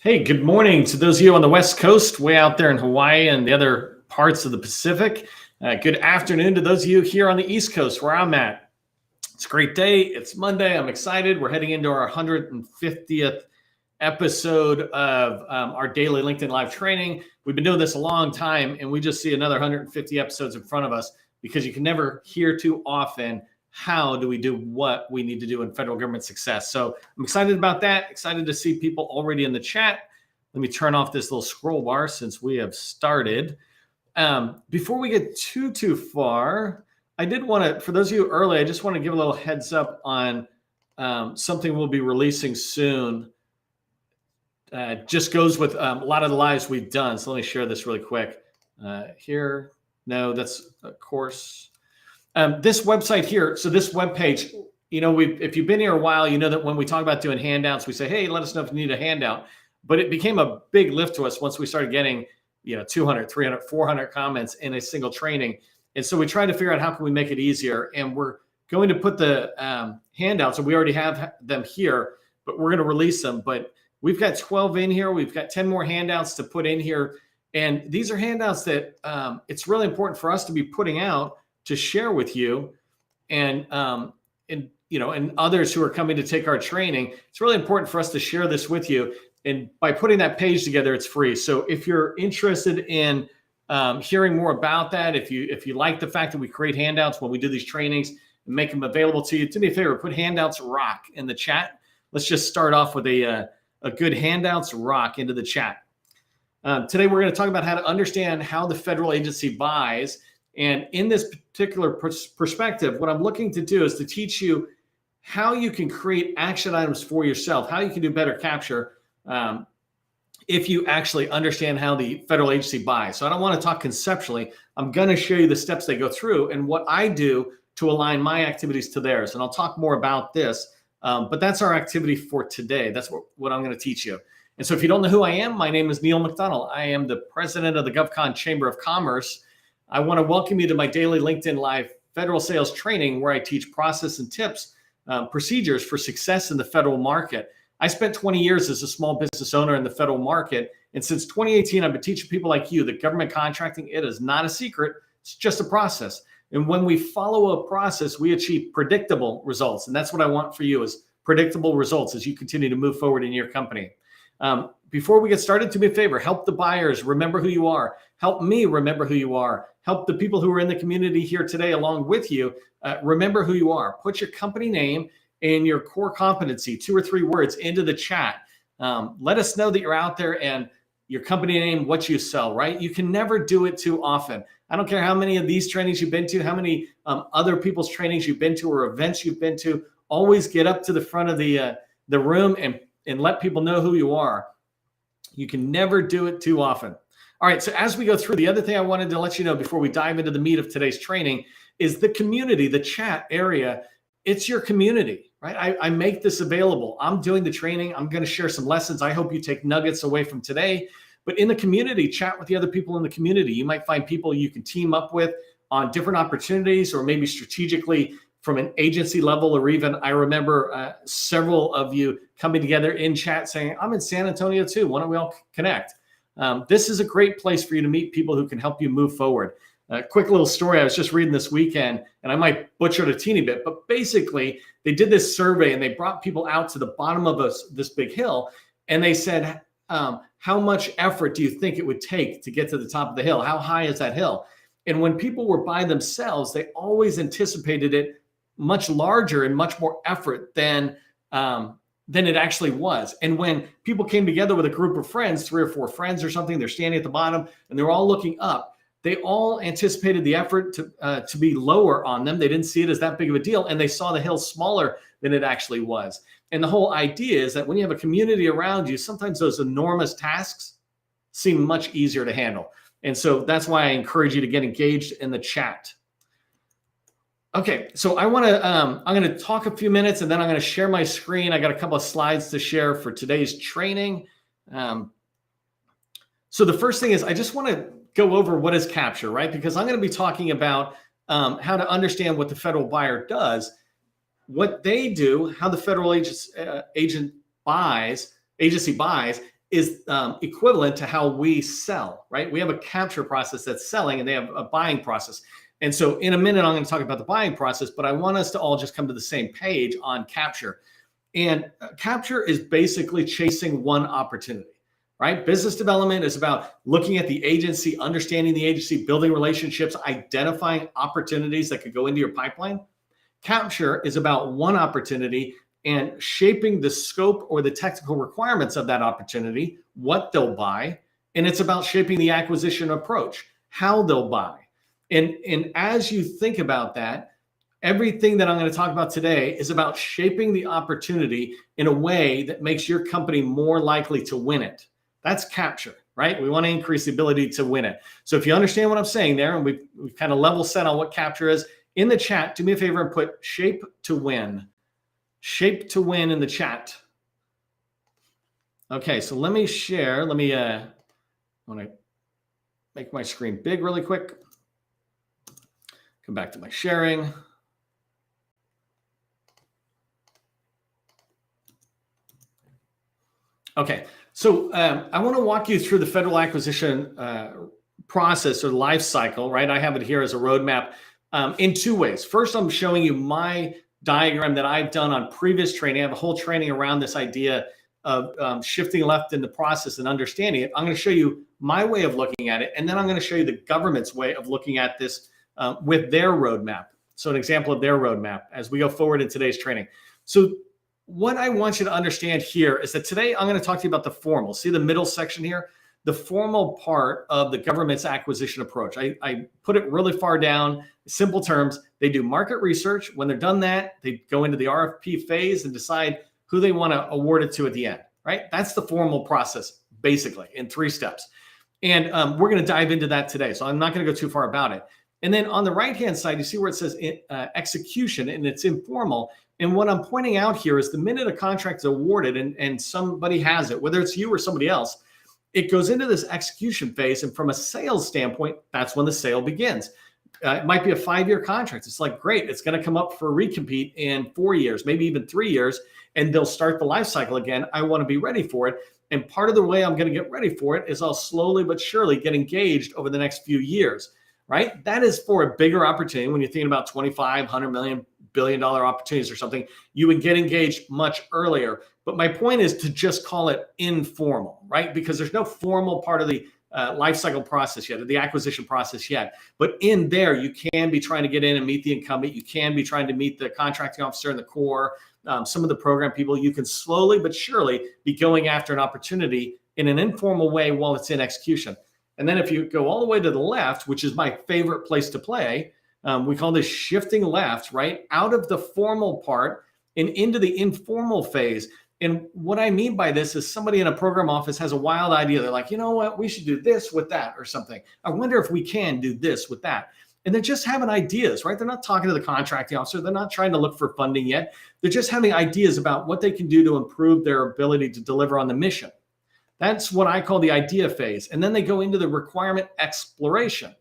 Hey, good morning to those of you on the West Coast, way out there in Hawaii and the other parts of the Pacific. Good afternoon to those of you here on the East Coast where I'm at. It's a great day. It's Monday. I'm excited. We're heading into our 150th episode of our daily LinkedIn Live training. We've been doing this a long time, and we just see another 150 episodes in front of us because you can never hear too often how do we do what we need to do in federal government success. So I'm excited about that. Excited to see people already in the chat. Let me turn off this little scroll bar since we have started. Before we get too far, I did want to, for those of you early, I just want to give a little heads up on something we'll be releasing soon. Just goes with a lot of the lives we've done. So let me share this really quick. Here, no, that's a course. This website here, so this webpage, you know, if you've been here a while, you know that when we talk about doing handouts, we say, hey, let us know if you need a handout. But it became a big lift to us once we started getting, 200, 300, 400 comments in a single training. And so we tried to figure out how can we make it easier. And we're going to put the handouts, and we already have them here, but we're going to release them. But we've got 12 in here. We've got 10 more handouts to put in here. And these are handouts that it's really important for us to be putting out to share with you and others who are coming to take our training. It's really important for us to share this with you. And by putting that page together, it's free. So if you're interested in hearing more about that, if you like the fact that we create handouts when we do these trainings and make them available to you, do me a favor, put handouts rock in the chat. Let's just start off with a good handouts rock into the chat. Today, we're going to talk about how to understand how the federal agency buys. And in this particular perspective, what I'm looking to do is to teach you how you can create action items for yourself, how you can do better capture if you actually understand how the federal agency buys. So I don't want to talk conceptually. I'm going to show you the steps they go through and what I do to align my activities to theirs. And I'll talk more about this, but that's our activity for today. That's what I'm going to teach you. And so if you don't know who I am, my name is Neil McDonald. I am the president of the GovCon Chamber of Commerce. I want to welcome you to my daily LinkedIn Live federal sales training where I teach process and tips, procedures for success in the federal market. I spent 20 years as a small business owner in the federal market. And since 2018, I've been teaching people like you that government contracting, it is not a secret. It's just a process. And when we follow a process, we achieve predictable results. And that's what I want for you is predictable results as you continue to move forward in your company. Before we get started, do me a favor, help the buyers remember who you are. Help me remember who you are. Help the people who are in the community here today along with you remember who you are. Put your company name and your core competency, 2 or 3 words, into the chat. Let us know that you're out there and your company name, what you sell, right? You can never do it too often. I don't care how many of these trainings you've been to, how many other people's trainings you've been to or events you've been to. Always get up to the front of the room and let people know who you are. You can never do it too often. All right, so as we go through, the other thing I wanted to let you know before we dive into the meat of today's training is the community, the chat area. It's your community, right? I make this available. I'm doing the training. I'm going to share some lessons. I hope you take nuggets away from today. But in the community, chat with the other people in the community. You might find people you can team up with on different opportunities or maybe strategically from an agency level, or even I remember several of you coming together in chat saying, I'm in San Antonio too. Why don't we all connect? This is a great place for you to meet people who can help you move forward. A quick little story I was just reading this weekend, and I might butcher it a teeny bit, but basically they did this survey and they brought people out to the bottom of this big hill, and they said, how much effort do you think it would take to get to the top of the hill? How high is that hill? And when people were by themselves, they always anticipated it much larger and much more effort than it actually was. And when people came together with a group of friends, 3 or 4 friends or something, they're standing at the bottom and they're all looking up. They all anticipated the effort to be lower on them. They didn't see it as that big of a deal, and they saw the hill smaller than it actually was. And the whole idea is that when you have a community around you, sometimes those enormous tasks seem much easier to handle. And so that's why I encourage you to get engaged in the chat. Okay, so I'm going to talk a few minutes and then I'm going to share my screen. I got a couple of slides to share for today's training. So the first thing is I just want to go over what is capture, right? Because I'm going to be talking about how to understand what the federal buyer does, what they do, how the federal agency buys, is equivalent to how we sell, right? We have a capture process that's selling, and they have a buying process. And so in a minute, I'm going to talk about the buying process, but I want us to all just come to the same page on capture. And capture is basically chasing one opportunity, right? Business development is about looking at the agency, understanding the agency, building relationships, identifying opportunities that could go into your pipeline. Capture is about one opportunity and shaping the scope or the technical requirements of that opportunity, what they'll buy. And it's about shaping the acquisition approach, how they'll buy. And as you think about that, everything that I'm going to talk about today is about shaping the opportunity in a way that makes your company more likely to win it. That's capture, right? We want to increase the ability to win it. So if you understand what I'm saying there, and we've kind of level set on what capture is, in the chat, do me a favor and put shape to win. Shape to win in the chat. Okay, so let me share. Let me, I want to make my screen big really quick. Come back to my sharing. Okay, so I want to walk you through the federal acquisition process or life cycle, right? I have it here as a roadmap in two ways. First, I'm showing you my diagram that I've done on previous training. I have a whole training around this idea of shifting left in the process and understanding it. I'm going to show you my way of looking at it, and then I'm going to show you the government's way of looking at this with their roadmap. So an example of their roadmap as we go forward in today's training. So what I want you to understand here is that today I'm going to talk to you about the formal. See the middle section here? The formal part of the government's acquisition approach. I put it really far down. Simple terms, they do market research. When they're done that, they go into the RFP phase and decide who they want to award it to at the end, right? That's the formal process, basically, in 3 steps. And we're going to dive into that today. So I'm not going to go too far about it. And then on the right-hand side, you see where it says execution, and it's informal. And what I'm pointing out here is the minute a contract is awarded and somebody has it, whether it's you or somebody else, it goes into this execution phase. And from a sales standpoint, that's when the sale begins. It might be a 5-year contract. It's like, great, it's going to come up for recompete in 4 years, maybe even 3 years, and they'll start the life cycle again. I want to be ready for it. And part of the way I'm going to get ready for it is I'll slowly but surely get engaged over the next few years, right? That is for a bigger opportunity. When you're thinking about $25, $100 million, billion-dollar opportunities or something, you would get engaged much earlier. But my point is to just call it informal, right? Because there's no formal part of the life cycle process yet, or the acquisition process yet. But in there, you can be trying to get in and meet the incumbent. You can be trying to meet the contracting officer and the core, some of the program people. You can slowly but surely be going after an opportunity in an informal way while it's in execution. And then if you go all the way to the left, which is my favorite place to play, we call this shifting left, right? Out of the formal part and into the informal phase. And what I mean by this is somebody in a program office has a wild idea. They're like, you know what, we should do this with that or something. I wonder if we can do this with that. And they're just having ideas, right? They're not talking to the contracting officer. They're not trying to look for funding yet. They're just having ideas about what they can do to improve their ability to deliver on the mission. That's what I call the idea phase. And then they go into the requirement exploration.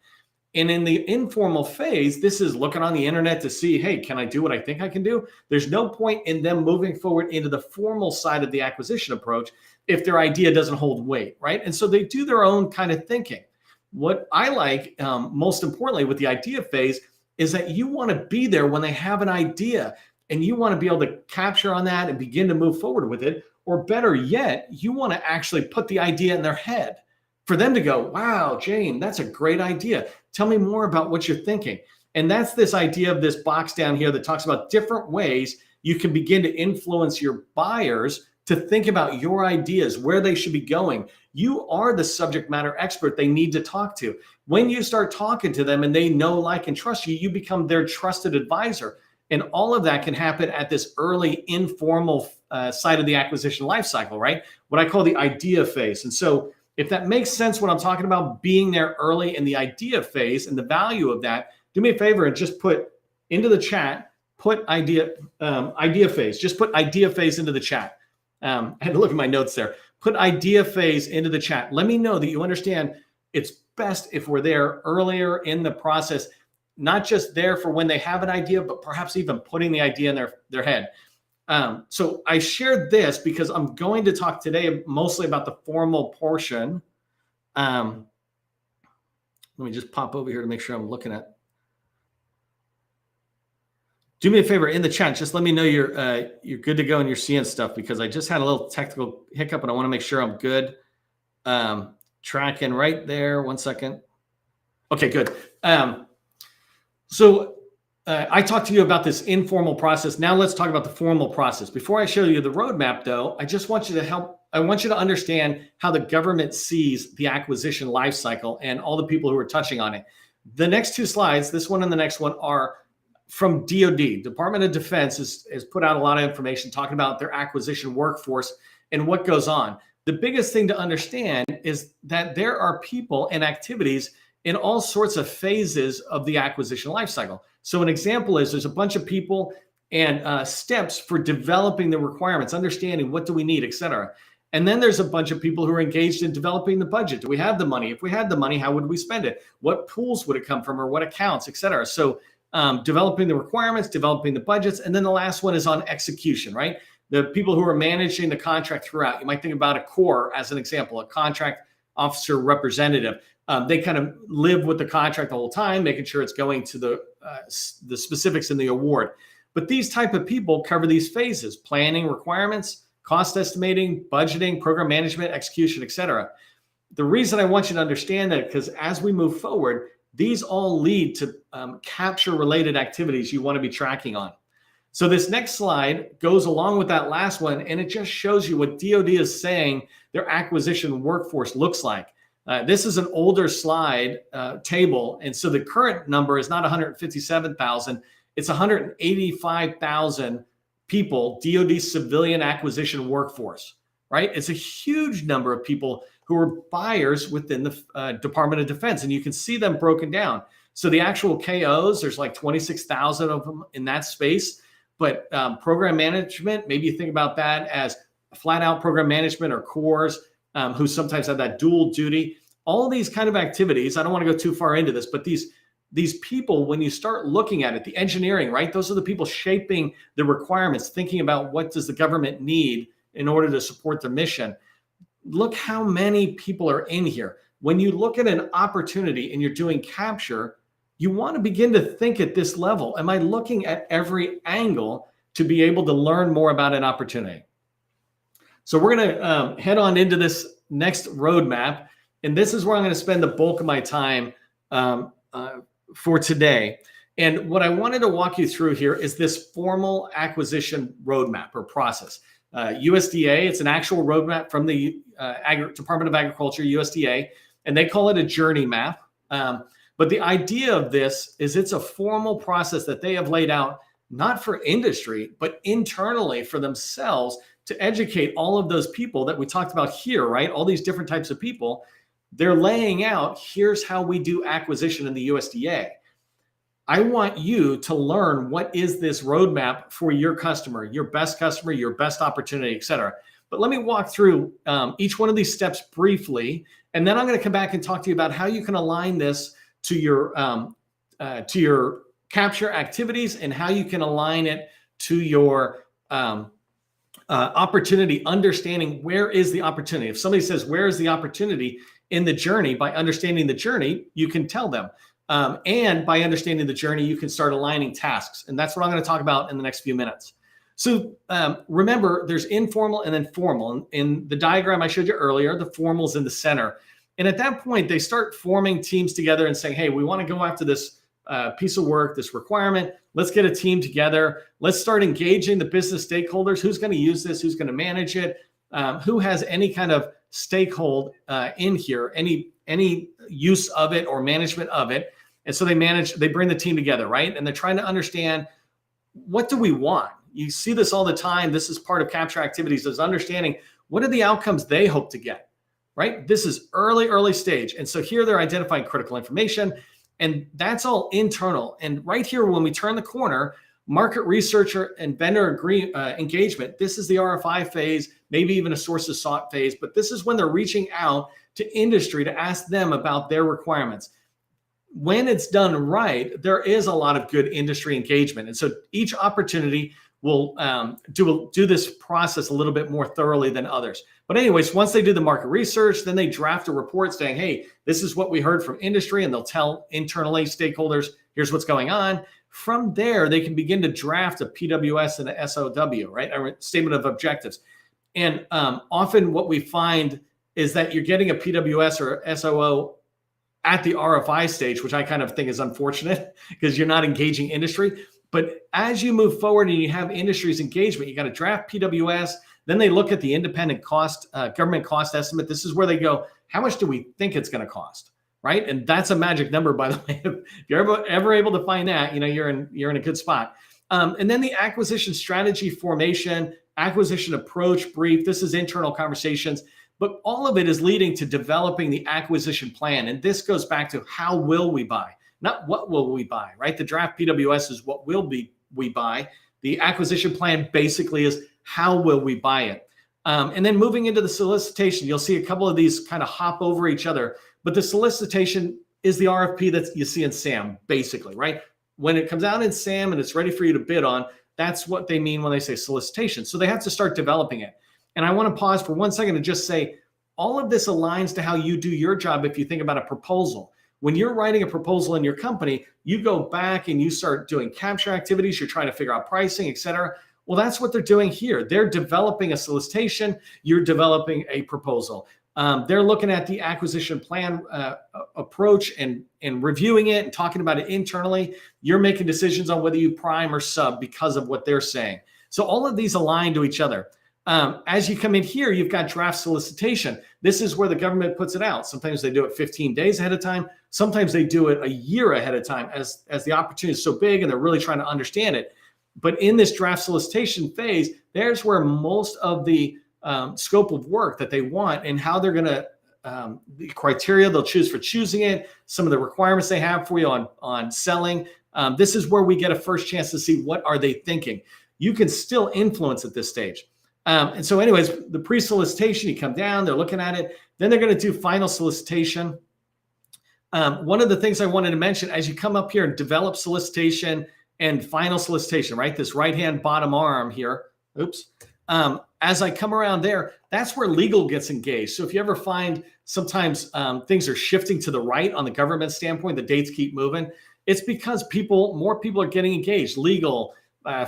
And in the informal phase, this is looking on the internet to see, hey, can I do what I think I can do? There's no point in them moving forward into the formal side of the acquisition approach if their idea doesn't hold weight, right? And so they do their own kind of thinking. What I like, most importantly with the idea phase, is that you want to be there when they have an idea, and you want to be able to capture on that and begin to move forward with it. Or better yet, you want to actually put the idea in their head for them to go, wow, Jane, that's a great idea. Tell me more about what you're thinking. And that's this idea of this box down here that talks about different ways you can begin to influence your buyers to think about your ideas, where they should be going. You are the subject matter expert they need to talk to. When you start talking to them and they know, like, and trust you, you become their trusted advisor. And all of that can happen at this early informal side of the acquisition lifecycle, right? What I call the idea phase. And so if that makes sense, what I'm talking about, being there early in the idea phase and the value of that, do me a favor and just put into the chat, put idea phase. Just put idea phase into the chat. I had to look at my notes there. Put idea phase into the chat. Let me know that you understand it's best if we're there earlier in the process, not just there for when they have an idea, but perhaps even putting the idea in their head. So I shared this because I'm going to talk today mostly about the formal portion. Let me just pop over here to make sure I'm looking at. Do me a favor in the chat. Just let me know you're good to go and you're seeing stuff, because I just had a little technical hiccup and I want to make sure I'm good. Tracking right there. 1 second. Okay, good. So I talked to you about this informal process. Now let's talk about the formal process. Before I show you the roadmap, though, I just want you to understand how the government sees the acquisition lifecycle and all the people who are touching on it. The next two slides, this one and the next one, are from DOD. Department of Defense has put out a lot of information talking about their acquisition workforce and what goes on. The biggest thing to understand is that there are people and activities in all sorts of phases of the acquisition lifecycle. So an example is there's a bunch of people and steps for developing the requirements, understanding what do we need, et cetera. And then there's a bunch of people who are engaged in developing the budget. Do we have the money? If we had the money, how would we spend it? What pools would it come from, or what accounts, et cetera? So developing the requirements, developing the budgets. And then the last one is on execution, right? The people who are managing the contract throughout. You might think about a core as an example, a contract officer representative. They kind of live with the contract the whole time, making sure it's going to the specifics in the award. But these type of people cover these phases: planning, requirements, cost estimating, budgeting, program management, execution, et cetera. The reason I want you to understand that, because as we move forward, these all lead to capture related activities you want to be tracking on. So this next slide goes along with that last one, and it just shows you what DOD is saying their acquisition workforce looks like. This is an older slide table, and so the current number is not 157,000, it's 185,000 people, DOD civilian acquisition workforce, right? It's a huge number of people who are buyers within the Department of Defense, and you can see them broken down. So the actual KOs, there's like 26,000 of them in that space, but program management, maybe you think about that as flat out program management, or cores, who sometimes have that dual duty. All these kind of activities, I don't want to go too far into this, but these people, when you start looking at it, the engineering, right? Those are the people shaping the requirements, thinking about what does the government need in order to support their mission. Look how many people are in here. When you look at an opportunity and you're doing capture, you want to begin to think at this level. Am I looking at every angle to be able to learn more about an opportunity? So we're going to head on into this next roadmap. And this is where I'm going to spend the bulk of my time for today. And what I wanted to walk you through here is this formal acquisition roadmap or process. USDA, it's an actual roadmap from the Department of Agriculture, USDA, and they call it a journey map. But the idea of this is it's a formal process that they have laid out, not for industry, but internally for themselves, to educate all of those people that we talked about here, right? All these different types of people. They're laying out, here's how we do acquisition in the USDA. I want you to learn what is this roadmap for your customer, your best opportunity, et cetera. But let me walk through each one of these steps briefly, and then I'm going to come back and talk to you about how you can align this to your capture activities, and how you can align it to your opportunity, understanding where is the opportunity. If somebody says, where is the opportunity in the journey, by understanding the journey, you can tell them. And by understanding the journey, you can start aligning tasks. And that's what I'm going to talk about in the next few minutes. So remember, there's informal and then formal. In the diagram I showed you earlier, the formal is in the center. And at that point, they start forming teams together and saying, hey, we want to go after this piece of work, this requirement. Let's get a team together. Let's start engaging the business stakeholders. Who's going to use this? Who's going to manage it? Who has any kind of stakeholder in here, any use of it or management of it? And so they bring the team together, right? And they're trying to understand, what do we want? You see this all the time. This is part of capture activities, is understanding what are the outcomes they hope to get, right? This is early stage. And so here they're identifying critical information, and that's all internal. And right here, when we turn the corner, market researcher and vendor engagement, this is the RFI phase, maybe even a sources sought phase, but this is when they're reaching out to industry to ask them about their requirements. When it's done right, there is a lot of good industry engagement. And so each opportunity will do this process a little bit more thoroughly than others. But anyways, once they do the market research, then they draft a report saying, hey, this is what we heard from industry, and they'll tell internally stakeholders, here's what's going on. From there, they can begin to draft a PWS and a SOW, right? A statement of objectives. And often what we find is that you're getting a PWS or SOO at the RFI stage, which I kind of think is unfortunate because you're not engaging industry. But as you move forward and you have industry's engagement, you got to draft PWS. Then they look at the independent cost, government cost estimate. This is where they go, how much do we think it's going to cost, right? And that's a magic number, by the way. If you're ever able to find that, you're in a good spot. And then the acquisition strategy formation, acquisition approach brief. This is internal conversations, but all of it is leading to developing the acquisition plan. And this goes back to how will we buy, not what will we buy, right? The draft PWS is what will we buy. The acquisition plan basically is how will we buy it? And then moving into the solicitation, you'll see a couple of these kind of hop over each other, but the solicitation is the RFP that you see in SAM, basically, right? When it comes out in SAM and it's ready for you to bid on, that's what they mean when they say solicitation. So they have to start developing it. And I want to pause for 1 second to just say, all of this aligns to how you do your job if you think about a proposal. When you're writing a proposal in your company, you go back and you start doing capture activities, you're trying to figure out pricing, et cetera. Well, that's what they're doing here. They're developing a solicitation, you're developing a proposal. They're looking at the acquisition plan approach and reviewing it and talking about it internally. You're making decisions on whether you prime or sub because of what they're saying. So all of these align to each other. As you come in here, you've got draft solicitation. This is where the government puts it out. Sometimes they do it 15 days ahead of time. Sometimes they do it a year ahead of time as the opportunity is so big and they're really trying to understand it. But in this draft solicitation phase, there's where most of the scope of work that they want and how they're going to, the criteria they'll choose for choosing it, some of the requirements they have for you on selling. This is where we get a first chance to see what are they thinking. You can still influence at this stage. And so anyways, the pre-solicitation, you come down, they're looking at it. Then they're going to do final solicitation. One of the things I wanted to mention, as you come up here and develop solicitation and final solicitation, right? This right-hand bottom arm here, oops. As I come around there, that's where legal gets engaged. So if you ever find sometimes things are shifting to the right on the government standpoint, the dates keep moving, it's because more people are getting engaged. Legal,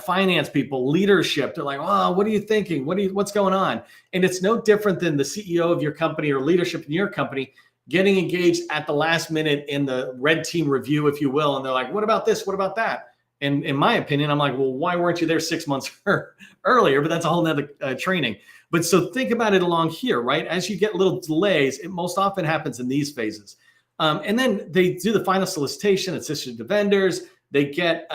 finance people, leadership, they're like, oh, what are you thinking? What's going on? And it's no different than the CEO of your company or leadership in your company getting engaged at the last minute in the red team review, if you will. And they're like, what about this? What about that? And in my opinion, I'm like, well, why weren't you there 6 months earlier? But that's a whole nother training. But so think about it along here, right? As you get little delays, it most often happens in these phases. And then they do the final solicitation, it's issued to vendors, they get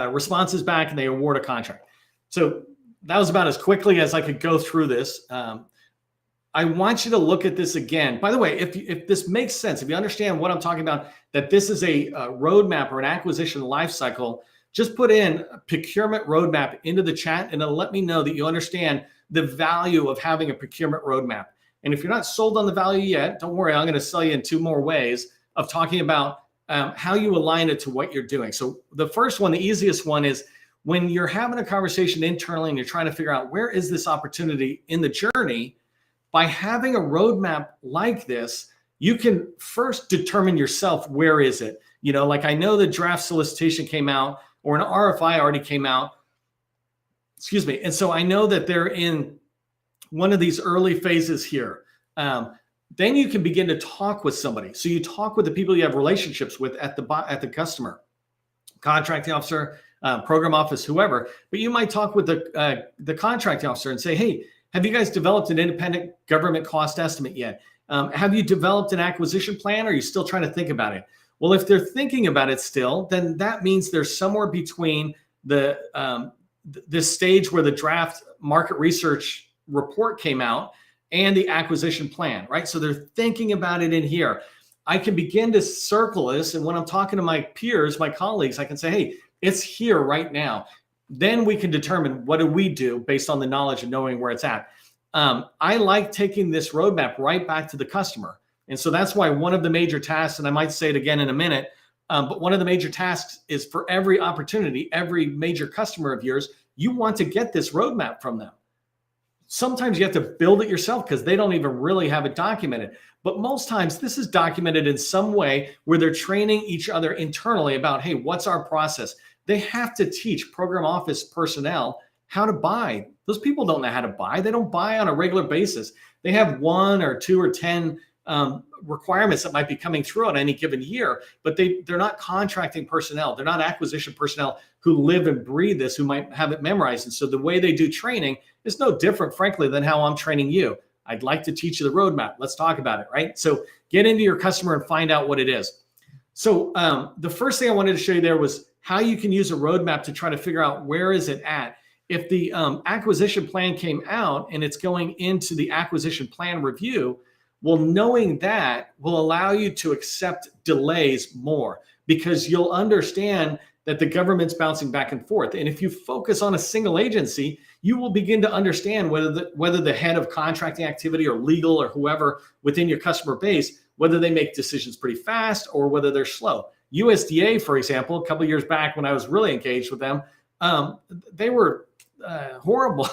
responses back and they award a contract. So that was about as quickly as I could go through this. I want you to look at this again. By the way, if this makes sense, if you understand what I'm talking about, that this is a roadmap or an acquisition lifecycle, just put in a procurement roadmap into the chat and it'll let me know that you understand the value of having a procurement roadmap. And if you're not sold on the value yet, don't worry, I'm going to sell you in 2 more ways of talking about how you align it to what you're doing. So the first one, the easiest one is when you're having a conversation internally and you're trying to figure out where is this opportunity in the journey. By having a roadmap like this, you can first determine yourself, where is it? Like I know the draft solicitation came out or an RFI already came out, excuse me. And so I know that they're in one of these early phases here. Then you can begin to talk with somebody. So you talk with the people you have relationships with at the customer, contracting officer, program office, whoever, but you might talk with the contracting officer and say, hey, have you guys developed an independent government cost estimate yet? Have you developed an acquisition plan? Or are you still trying to think about it? Well, if they're thinking about it still, then that means there's somewhere between this stage where the draft market research report came out and the acquisition plan, right? So they're thinking about it in here. I can begin to circle this. And when I'm talking to my peers, my colleagues, I can say, hey, it's here right now. Then we can determine what do we do based on the knowledge and knowing where it's at. I like taking this roadmap right back to the customer. And so that's why one of the major tasks, and I might say it again in a minute, But one of the major tasks is for every opportunity, every major customer of yours, you want to get this roadmap from them. Sometimes you have to build it yourself because they don't even really have it documented. But most times this is documented in some way where they're training each other internally about, hey, what's our process? They have to teach program office personnel how to buy. Those people don't know how to buy. They don't buy on a regular basis. They have 1 or 2 or 10 requirements that might be coming through on any given year, but they're not contracting personnel. They're not acquisition personnel who live and breathe this, who might have it memorized. And so the way they do training is no different, frankly, than how I'm training you. I'd like to teach you the roadmap. Let's talk about it, right? So get into your customer and find out what it is. So the first thing I wanted to show you there was how you can use a roadmap to try to figure out where is it at. If the acquisition plan came out and it's going into the acquisition plan review, well, knowing that will allow you to accept delays more because you'll understand that the government's bouncing back and forth. And if you focus on a single agency, you will begin to understand whether the head of contracting activity or legal or whoever within your customer base, whether they make decisions pretty fast or whether they're slow. USDA, for example, a couple of years back when I was really engaged with them, they were horrible,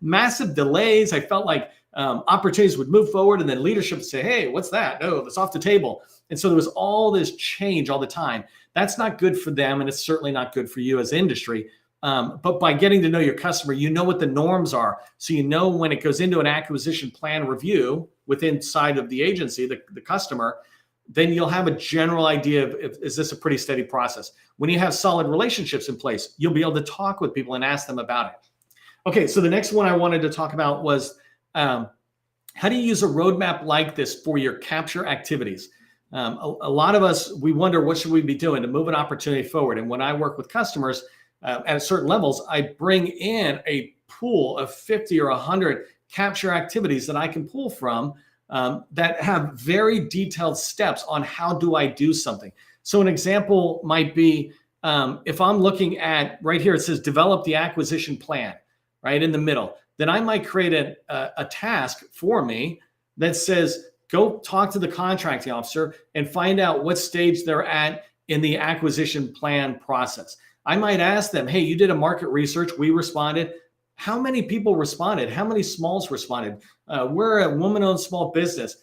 massive delays. I felt like opportunities would move forward and then leadership would say, hey, what's that? No, that's off the table. And so there was all this change all the time. That's not good for them. And it's certainly not good for you as industry. But by getting to know your customer, you know what the norms are. So you know when it goes into an acquisition plan review within inside of the agency, the customer, then you'll have a general idea of is this a pretty steady process. When you have solid relationships in place, you'll be able to talk with people and ask them about it. Okay, so the next one I wanted to talk about was how do you use a roadmap like this for your capture activities? A lot of us, we wonder what should we be doing to move an opportunity forward. And when I work with customers at certain levels, I bring in a pool of 50 or 100 capture activities that I can pull from that have very detailed steps on how do I do something. So an example might be if I'm looking at right here, it says develop the acquisition plan right in the middle. Then I might create a task for me that says, go talk to the contracting officer and find out what stage they're at in the acquisition plan process. I might ask them, hey, you did a market research, we responded. How many people responded? How many smalls responded? We're a woman-owned small business.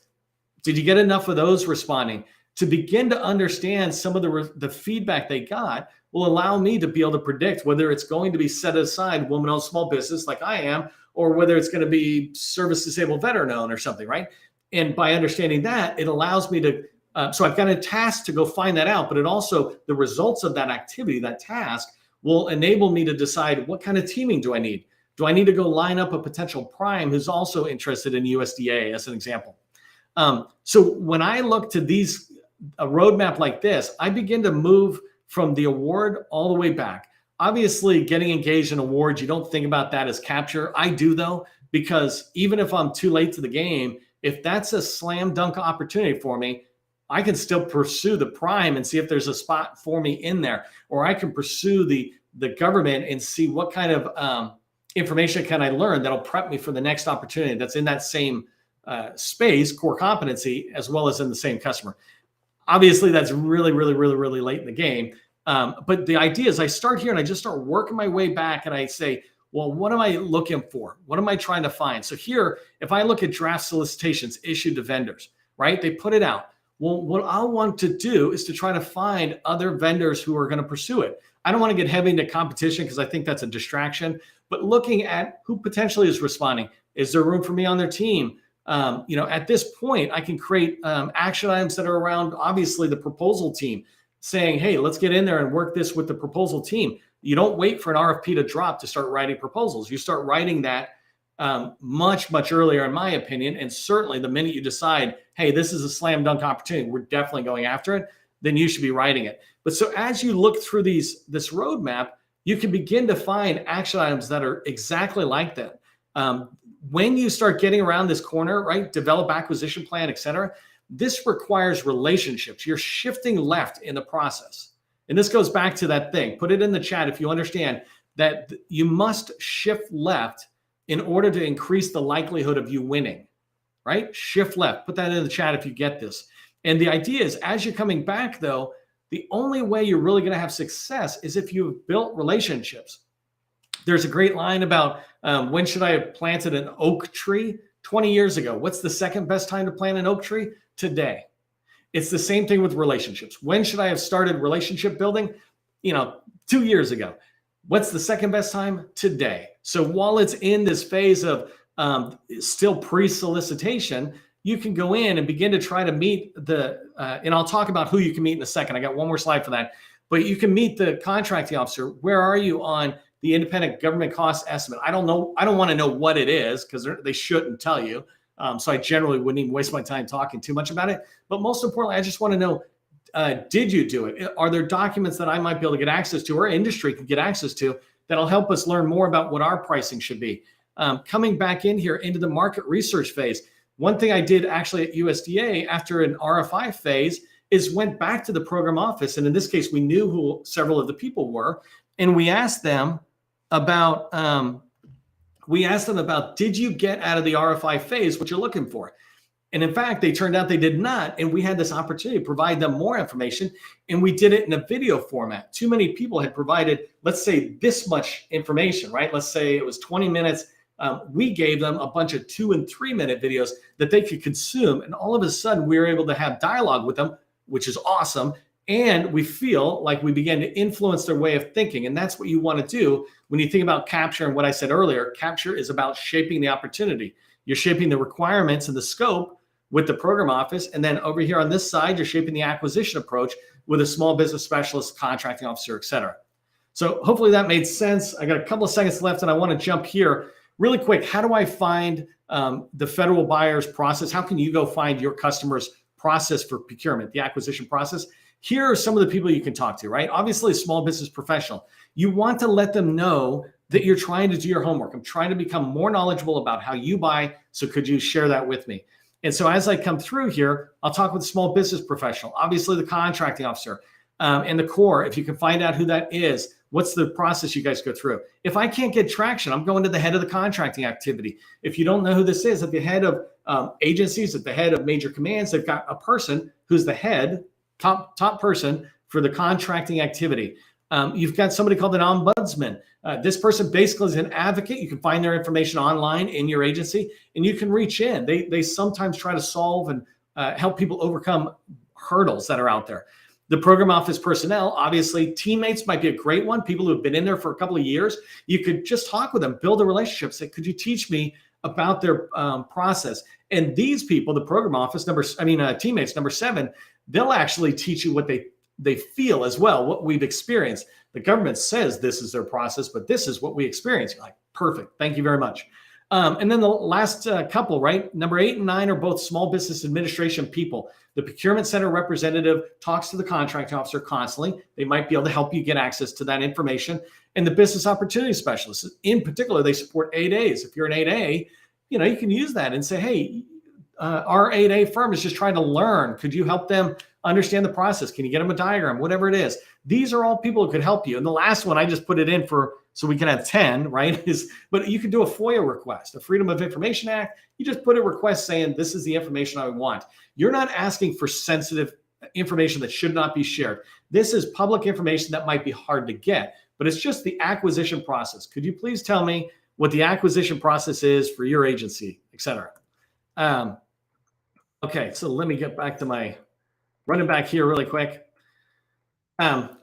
Did you get enough of those responding? To begin to understand some of the feedback they got will allow me to be able to predict whether it's going to be set aside woman-owned small business like I am, or whether it's going to be service disabled veteran-owned or something, right? And by understanding that, it allows me to, so I've got a task to go find that out, but it also, the results of that activity, that task, will enable me to decide what kind of teaming do I need? Do I need to go line up a potential prime who's also interested in USDA as an example? So when I look to a roadmap like this, I begin to move from the award all the way back. Obviously, getting engaged in awards, you don't think about that as capture. I do though, because even if I'm too late to the game, if that's a slam dunk opportunity for me, I can still pursue the prime and see if there's a spot for me in there, or I can pursue the government and see what kind of information can I learn that'll prep me for the next opportunity that's in that same space, core competency, as well as in the same customer. Obviously, that's really, really, really, really late in the game. But the idea is I start here and I just start working my way back and I say, well, what am I looking for? What am I trying to find? So here, if I look at draft solicitations issued to vendors, right? They put it out. Well, what I want to do is to try to find other vendors who are going to pursue it. I don't want to get heavy into competition because I think that's a distraction, but looking at who potentially is responding. Is there room for me on their team? At this point, I can create action items that are around, obviously, the proposal team, saying, hey, let's get in there and work this with the proposal team. You don't wait for an RFP to drop to start writing proposals. You start writing that much, much earlier, in my opinion. And certainly the minute you decide, hey, this is a slam dunk opportunity, we're definitely going after it, then you should be writing it. But so as you look through this roadmap, you can begin to find action items that are exactly like that. When you start getting around this corner, right, develop acquisition plan, et cetera, this requires relationships. You're shifting left in the process. And this goes back to that thing. Put it in the chat if you understand that you must shift left in order to increase the likelihood of you winning, right? Shift left. Put that in the chat if you get this. And the idea is as you're coming back, though, The only way you're really going to have success is if you've built relationships. There's a great line about when should I have planted an oak tree? 20 years ago. What's the second best time to plant an oak tree? Today. It's the same thing with relationships. When should I have started relationship building? 2 years ago. What's the second best time? Today. So while it's in this phase of still pre-solicitation, you can go in and begin to try to meet and I'll talk about who you can meet in a second. I got one more slide for that. But you can meet the contracting officer. Where are you on the independent government cost estimate? I don't know. I don't want to know what it is because they shouldn't tell you. So I generally wouldn't even waste my time talking too much about it. But most importantly, I just want to know, did you do it? Are there documents that I might be able to get access to or industry can get access to that'll help us learn more about what our pricing should be? Coming back in here into the market research phase, one thing I did actually at USDA after an RFI phase is went back to the program office. And in this case, we knew who several of the people were. And we asked them about, did you get out of the RFI phase what you're looking for? And in fact, they turned out they did not. And we had this opportunity to provide them more information. And we did it in a video format. Too many people had provided, let's say, this much information, right? Let's say it was 20 minutes. We gave them a bunch of 2 and 3 minute videos that they could consume. And all of a sudden, we were able to have dialogue with them, which is awesome. And we feel like we began to influence their way of thinking. And that's what you want to do when you think about capture. And what I said earlier, capture is about shaping the opportunity. You're shaping the requirements and the scope with the program office. And then over here on this side, you're shaping the acquisition approach with a small business specialist, contracting officer, et cetera. So hopefully that made sense. I got a couple of seconds left and I want to jump here really quick. How do I find the federal buyer's process? How can you go find your customer's process for procurement, the acquisition process? Here are some of the people you can talk to, right? Obviously, a small business professional. You want to let them know that you're trying to do your homework. I'm trying to become more knowledgeable about how you buy. So could you share that with me? And so as I come through here, I'll talk with a small business professional, obviously the contracting officer and the core. If you can find out who that is, what's the process you guys go through? If I can't get traction, I'm going to the head of the contracting activity. If you don't know who this is, at the head of agencies, at the head of major commands, they've got a person who's the head, top person for the contracting activity. You've got somebody called an ombudsman. This person basically is an advocate. You can find their information online in your agency, and you can reach in. They sometimes try to solve and help people overcome hurdles that are out there. The program office personnel, obviously, teammates might be a great one. People who have been in there for a couple of years. You could just talk with them, build a relationship. Say, could you teach me about their process? And these people, the program office teammates, number 7, they'll actually teach you what they feel as well, what we've experienced. The government says this is their process, but this is what we experience. You're like, perfect. Thank you very much. And then the last couple, right? Number 8 and 9 are both small business administration people. The procurement center representative talks to the contracting officer constantly. They might be able to help you get access to that information. And the business opportunity specialists, in particular, they support 8As. If you're an 8A, you can use that and say, hey, our 8A firm is just trying to learn. Could you help them understand the process? Can you get them a diagram? Whatever it is. These are all people who could help you. And the last one, I just put it in so we can have 10, right? But you could do a FOIA request, a Freedom of Information Act. You just put a request saying, this is the information I want. You're not asking for sensitive information that should not be shared. This is public information that might be hard to get, but it's just the acquisition process. Could you please tell me what the acquisition process is for your agency, et cetera? Okay, so let me get back to running back here really quick.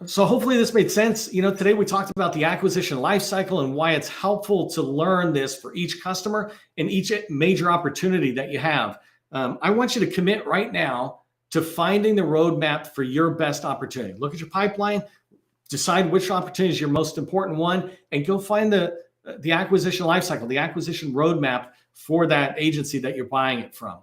So hopefully this made sense. Today we talked about the acquisition lifecycle and why it's helpful to learn this for each customer and each major opportunity that you have. I want you to commit right now to finding the roadmap for your best opportunity. Look at your pipeline, decide which opportunity is your most important one, and go find the acquisition lifecycle, the acquisition roadmap for that agency that you're buying it from.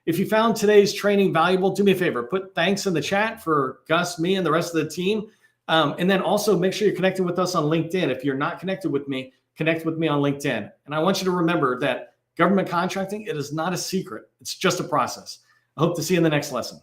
If you found today's training valuable, do me a favor, put thanks in the chat for Gus, me, and the rest of the team. And then also make sure you're connected with us on LinkedIn. If you're not connected with me, connect with me on LinkedIn. And I want you to remember that government contracting, it is not a secret. It's just a process. I hope to see you in the next lesson.